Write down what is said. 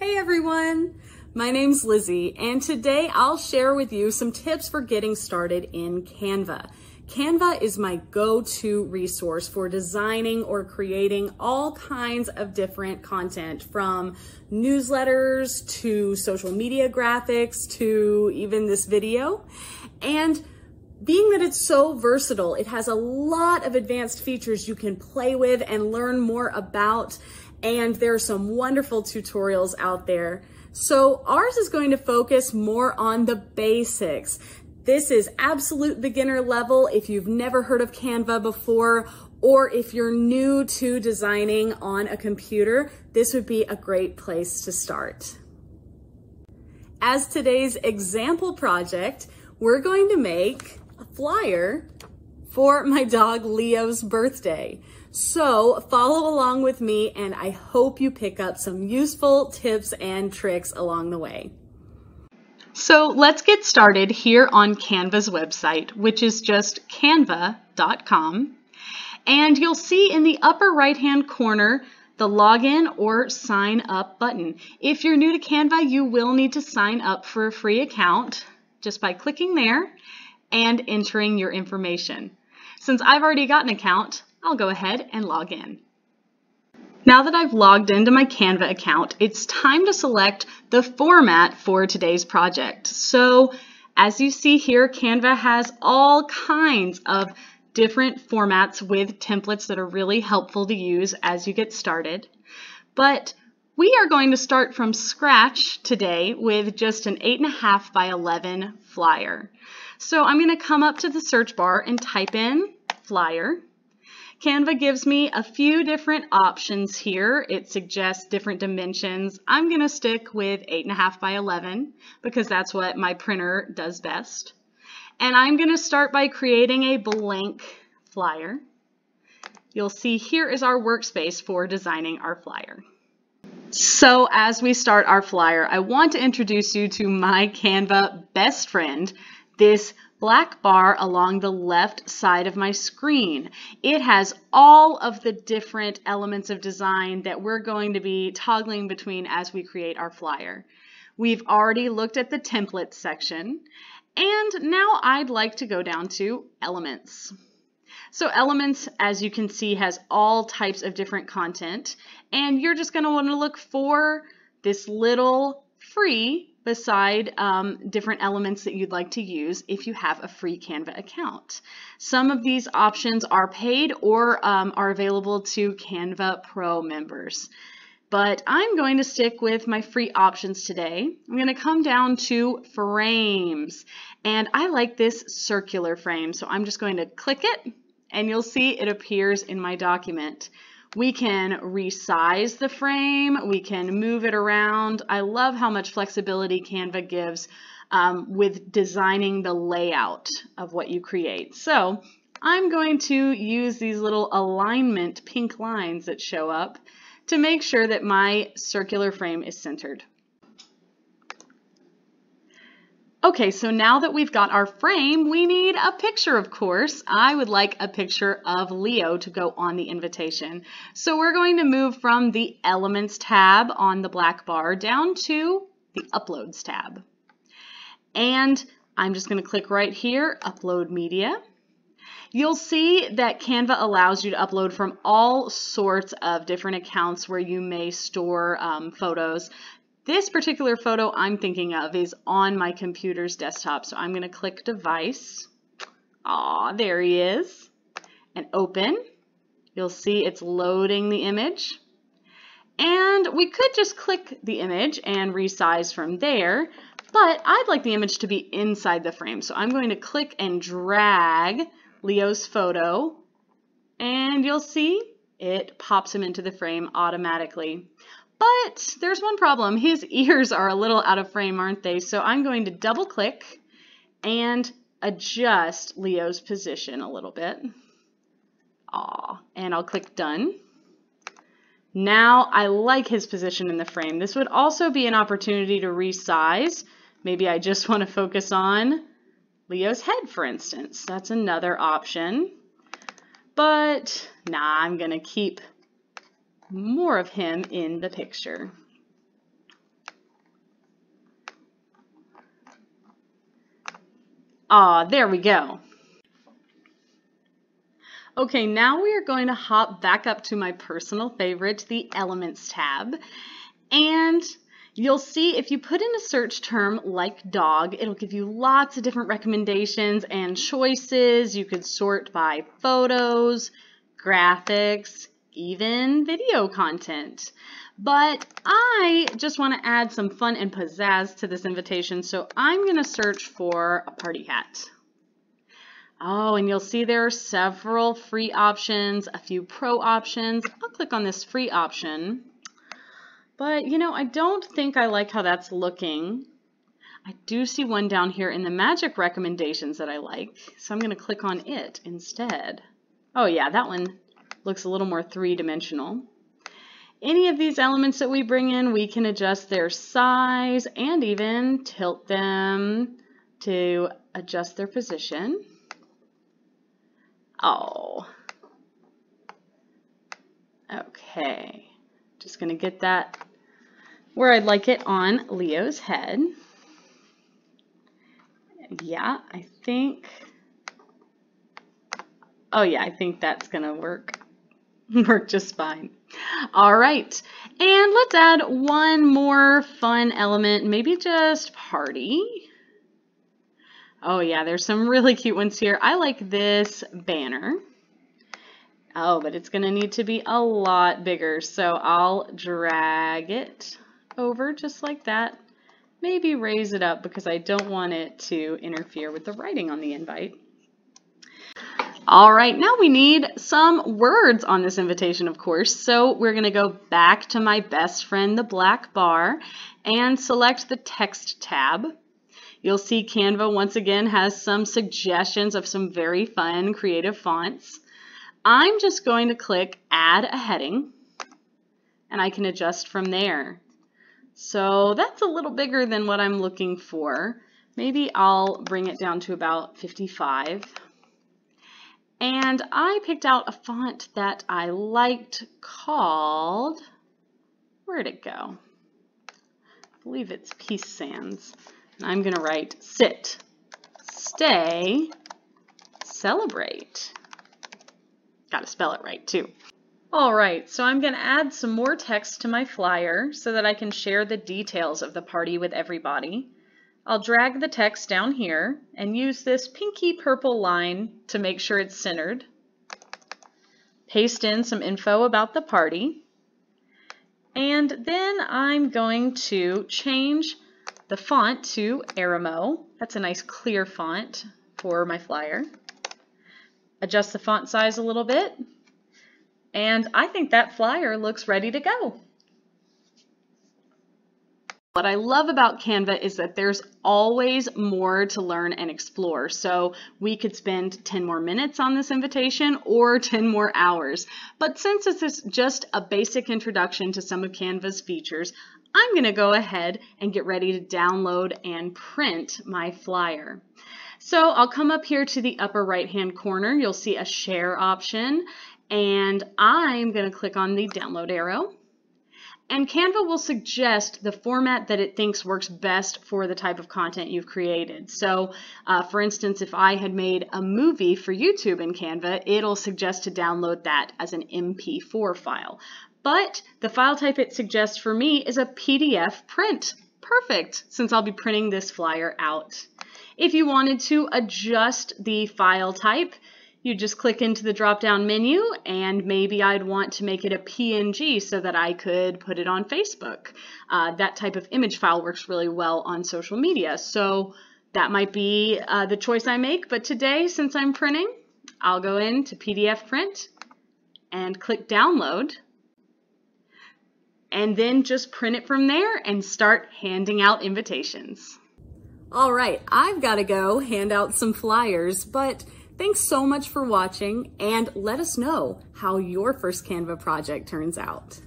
Hey everyone, my name's Lizzy, and today I'll share with you some tips for getting started in Canva. Canva is my go-to resource for designing or creating all kinds of different content, from newsletters to social media graphics to even this video. And being that it's so versatile, it has a lot of advanced features you can play with and learn more about. And there are some wonderful tutorials out there. So ours is going to focus more on the basics. This is absolute beginner level if you've never heard of Canva before, or if you're new to designing on a computer, this would be a great place to start. As today's example project, we're going to make a flyer for my dog Leo's birthday. So follow along with me, and I hope you pick up some useful tips and tricks along the way. So let's get started here on Canva's website, which is just canva.com. And you'll see in the upper right-hand corner the login or sign up button. If you're new to Canva, you will need to sign up for a free account just by clicking there and entering your information. Since I've already got an account, I'll go ahead and log in. Now that I've logged into my Canva account, it's time to select the format for today's project. So as you see here, Canva has all kinds of different formats with templates that are really helpful to use as you get started. But we are going to start from scratch today with just an 8.5 by 11 flyer. So I'm going to come up to the search bar and type in flyer. Canva gives me a few different options here. It suggests different dimensions. I'm going to stick with 8.5 by 11 because that's what my printer does best. And I'm going to start by creating a blank flyer. You'll see here is our workspace for designing our flyer. So as we start our flyer, I want to introduce you to my Canva best friend, this black bar along the left side of my screen. It has all of the different elements of design that we're going to be toggling between as we create our flyer. We've already looked at the templates section, and now I'd like to go down to Elements. So Elements, as you can see, has all types of different content, and you're just going to want to look for this little free beside different elements that you'd like to use if you have a free Canva account. Some of these options are paid or are available to Canva Pro members. But I'm going to stick with my free options today. I'm going to come down to frames, and I like this circular frame, so I'm just going to click it, and you'll see it appears in my document. We can resize the frame, we can move it around. I love how much flexibility Canva gives with designing the layout of what you create. So I'm going to use these little alignment pink lines that show up to make sure that my circular frame is centered. Okay, so now that we've got our frame, we need a picture, of course. I would like a picture of Leo to go on the invitation. So we're going to move from the Elements tab on the black bar down to the Uploads tab. And I'm just going to click right here, Upload Media. You'll see that Canva allows you to upload from all sorts of different accounts where you may store photos. This particular photo I'm thinking of is on my computer's desktop, so I'm going to click Device. Aw, there he is. And Open. You'll see it's loading the image. And we could just click the image and resize from there, but I'd like the image to be inside the frame, so I'm going to click and drag Leo's photo, and you'll see it pops him into the frame automatically. But there's one problem. His ears are a little out of frame, aren't they? So I'm going to double click and adjust Leo's position a little bit. Aw, and I'll click Done. Now I like his position in the frame. This would also be an opportunity to resize. Maybe I just want to focus on Leo's head, for instance. That's another option. But nah, I'm going to keep more of him in the picture. There we go. Okay, now we are going to hop back up to my personal favorite, the Elements tab. And you'll see if you put in a search term like dog, it'll give you lots of different recommendations and choices. You could sort by photos, graphics, even video content. But I just want to add some fun and pizzazz to this invitation, so I'm going to search for a party hat. Oh, and you'll see there are several free options, a few pro options. I'll click on this free option. But, you know, I don't think I like how that's looking. I do see one down here in the magic recommendations that I like, so I'm going to click on it instead. Oh yeah, that one looks a little more three-dimensional. Any of these elements that we bring in, we can adjust their size and even tilt them to adjust their position. Oh. Okay. Just going to get that where I'd like it on Leo's head. Yeah, I think. Oh yeah, I think that's going to work just fine. All right, and let's add one more fun element, maybe just party. Oh yeah, there's some really cute ones here. I like this banner. Oh, but it's going to need to be a lot bigger, so I'll drag it over just like that. Maybe raise it up because I don't want it to interfere with the writing on the invite. All right, now we need some words on this invitation, of course. So we're going to go back to my best friend, the black bar, and select the text tab. You'll see Canva once again has some suggestions of some very fun creative fonts. I'm just going to click add a heading and I can adjust from there. So that's a little bigger than what I'm looking for. Maybe I'll bring it down to about 55. And I picked out a font that I liked called, where'd it go? I believe it's Peace Sands. I'm going to write sit, stay, celebrate. Got to spell it right too. All right, so I'm going to add some more text to my flyer so that I can share the details of the party with everybody. I'll drag the text down here and use this pinky purple line to make sure it's centered. Paste in some info about the party. And then I'm going to change the font to Aramo. That's a nice clear font for my flyer. Adjust the font size a little bit. And I think that flyer looks ready to go. What I love about Canva is that there's always more to learn and explore. So we could spend 10 more minutes on this invitation or 10 more hours. But since this is just a basic introduction to some of Canva's features, I'm going to go ahead and get ready to download and print my flyer. So I'll come up here to the upper right-hand corner. You'll see a share option, and I'm going to click on the download arrow. And Canva will suggest the format that it thinks works best for the type of content you've created. So, for instance, if I had made a movie for YouTube in Canva, it'll suggest to download that as an MP4 file. But the file type it suggests for me is a PDF print. Perfect, since I'll be printing this flyer out. If you wanted to adjust the file type, you just click into the drop-down menu, and maybe I'd want to make it a PNG so that I could put it on Facebook. That type of image file works really well on social media, so that might be the choice I make. But today, since I'm printing, I'll go into PDF print and click download, and then just print it from there and start handing out invitations. All right, I've got to go hand out some flyers, but thanks so much for watching, and let us know how your first Canva project turns out.